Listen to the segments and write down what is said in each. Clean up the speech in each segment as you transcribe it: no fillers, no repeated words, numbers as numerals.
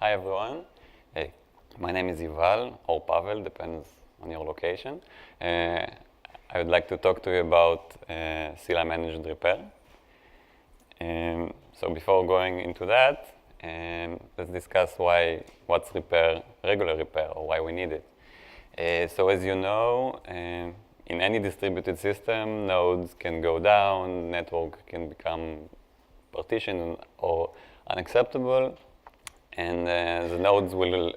Hi everyone. Hey, my name is Yuval or Pavel, depends on your location. I would like to talk to you about Scylla managed repair. So before going into that, let's discuss what's regular repair, or why we need it. So as you know, in any distributed system, nodes can go down, network can become partitioned or unacceptable, and the nodes will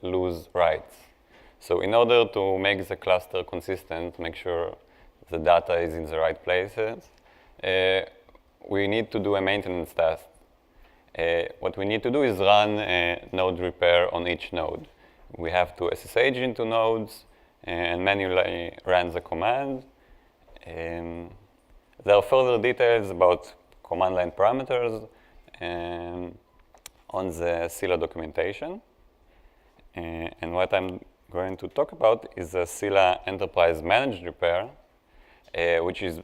lose writes. So in order to make the cluster consistent, make sure the data is in the right places, we need to do a maintenance task. What we need to do is run a node repair on each node. We have to SSH into nodes and manually run the command. There are further details about command line parameters on the Scylla documentation. And what I'm going to talk about is the Scylla Enterprise Managed Repair, which is,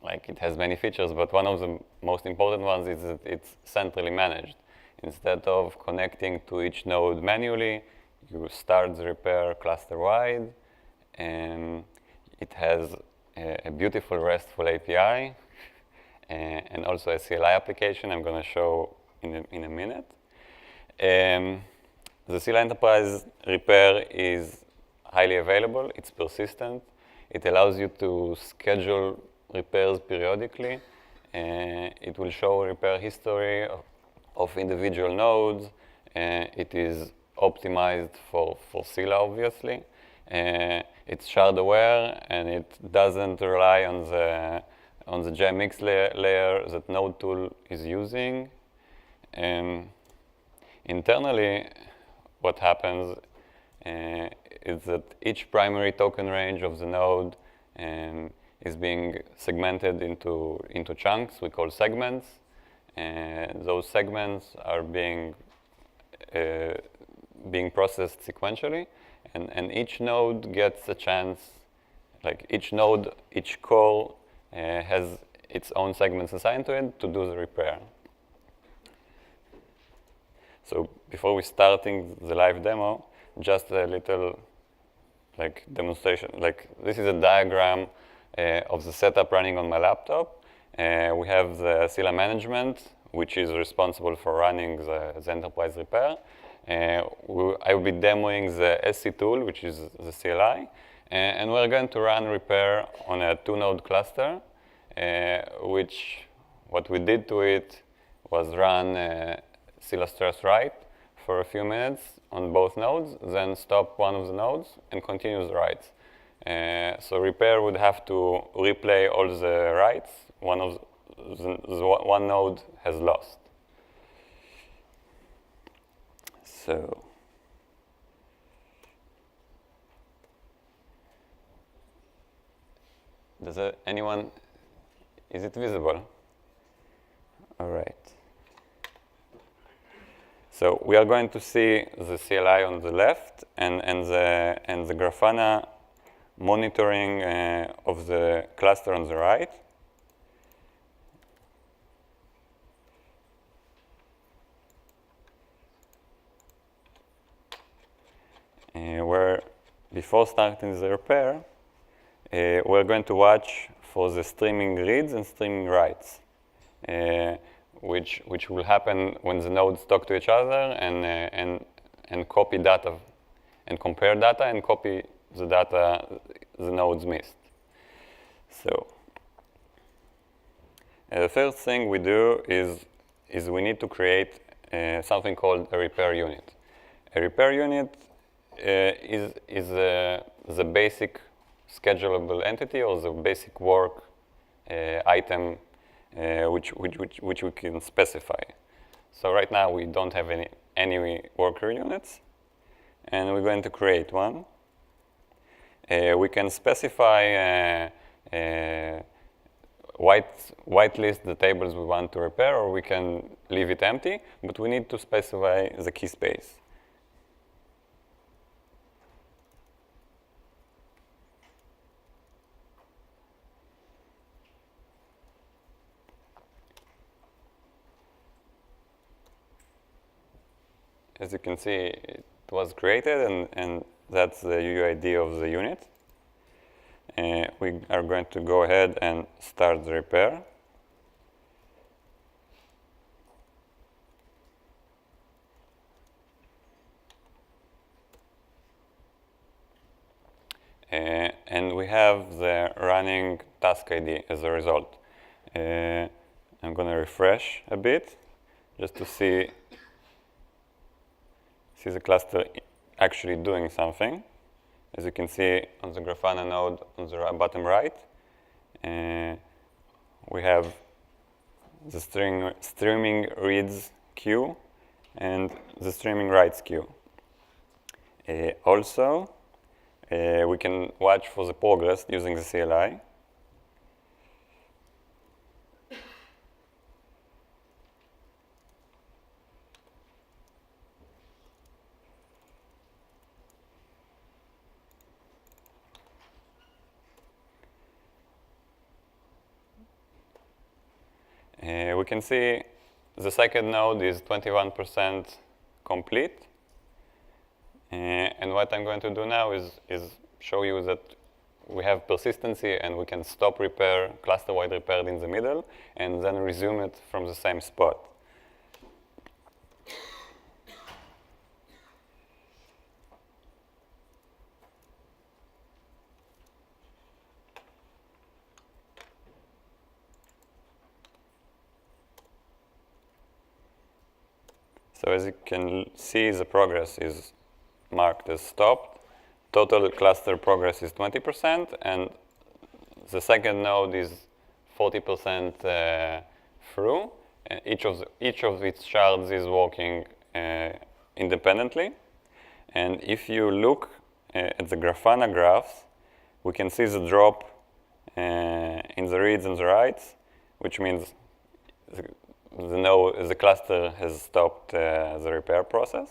it has many features, but one of the most important ones is that it's centrally managed. Instead of connecting to each node manually, you start the repair cluster-wide, and it has a beautiful RESTful API, and also a CLI application I'm going to show in a minute. The Scylla Enterprise Repair is highly available. It's persistent. It allows you to schedule repairs periodically. It will show repair history of individual nodes. It is optimized for Scylla, obviously. It's shard aware, and it doesn't rely on the JMX layer that Node Tool is using. Internally, what happens is that each primary token range of the node is being segmented into chunks we call segments. And those segments are being processed sequentially, and each node gets a chance, each core has its own segments assigned to it to do the repair. So before we starting the live demo, just a little demonstration. This is a diagram of the setup running on my laptop. We have the Scylla management, which is responsible for running the enterprise repair. I will be demoing the SC tool, which is the CLI, and we're going to run repair on a 2-node cluster, which what we did to it was run Scylla stress write for a few minutes on both nodes, then stop one of the nodes and continue the writes. So repair would have to replay all the writes one node has lost. So anyone, is it visible? All right. So we are going to see the CLI on the left and the Grafana monitoring of the cluster on the right. Where before starting the repair, we're going to watch for the streaming reads and streaming writes. Which will happen when the nodes talk to each other and copy data and compare data and copy the data the nodes missed. So the first thing we do is we need to create something called a repair unit. A repair unit is the basic schedulable entity or the basic work item which we can specify. So right now we don't have any worker units, and we're going to create one. We can specify whitelist the tables we want to repair, or we can leave it empty, but we need to specify the key space. as you can see, it was created, and that's the UUID of the unit. We are going to go ahead and start the repair. And we have the running task ID as a result. I'm going to refresh a bit just to see the cluster actually doing something. As you can see on the Grafana node on the bottom right, we have the streaming reads queue and the streaming writes queue. Also, we can watch for the progress using the CLI. We can see the second node is 21% complete. And what I'm going to do now is show you that we have persistency and we can stop repair, cluster-wide repair in the middle, and then resume it from the same spot. So as you can see, the progress is marked as stopped. Total cluster progress is 20%, and the second node is 40% through. And each of its shards is working independently. And if you look at the Grafana graphs, we can see the drop in the reads and the writes, which means the cluster has stopped the repair process.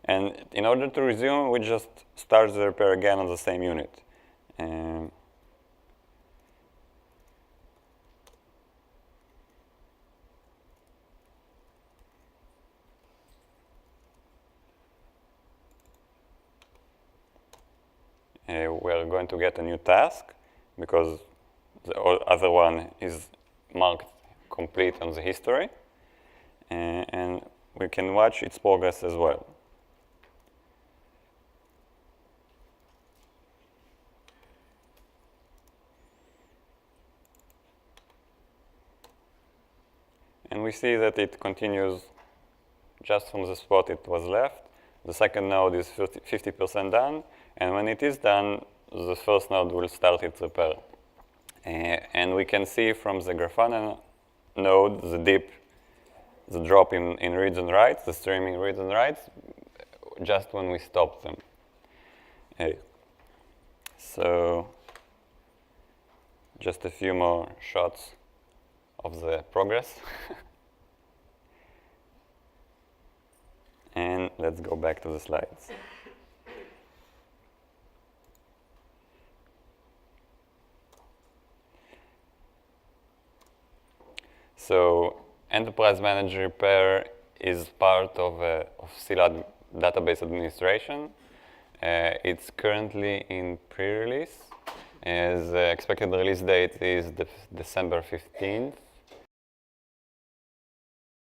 And in order to resume, we just start the repair again on the same unit. And we're going to get a new task because the other one is marked complete on the history. And we can watch its progress as well. And we see that it continues just from the spot it was left. The second node is 50% done, and when it is done, the first node will start its repair. And we can see from the Grafana node the drop in reads and writes, the streaming reads and writes, just when we stop them. So just a few more shots of the progress. And let's go back to the slides. So Enterprise Manager Repair is part of Scylla database administration. It's currently in pre-release. The expected release date is December 15th.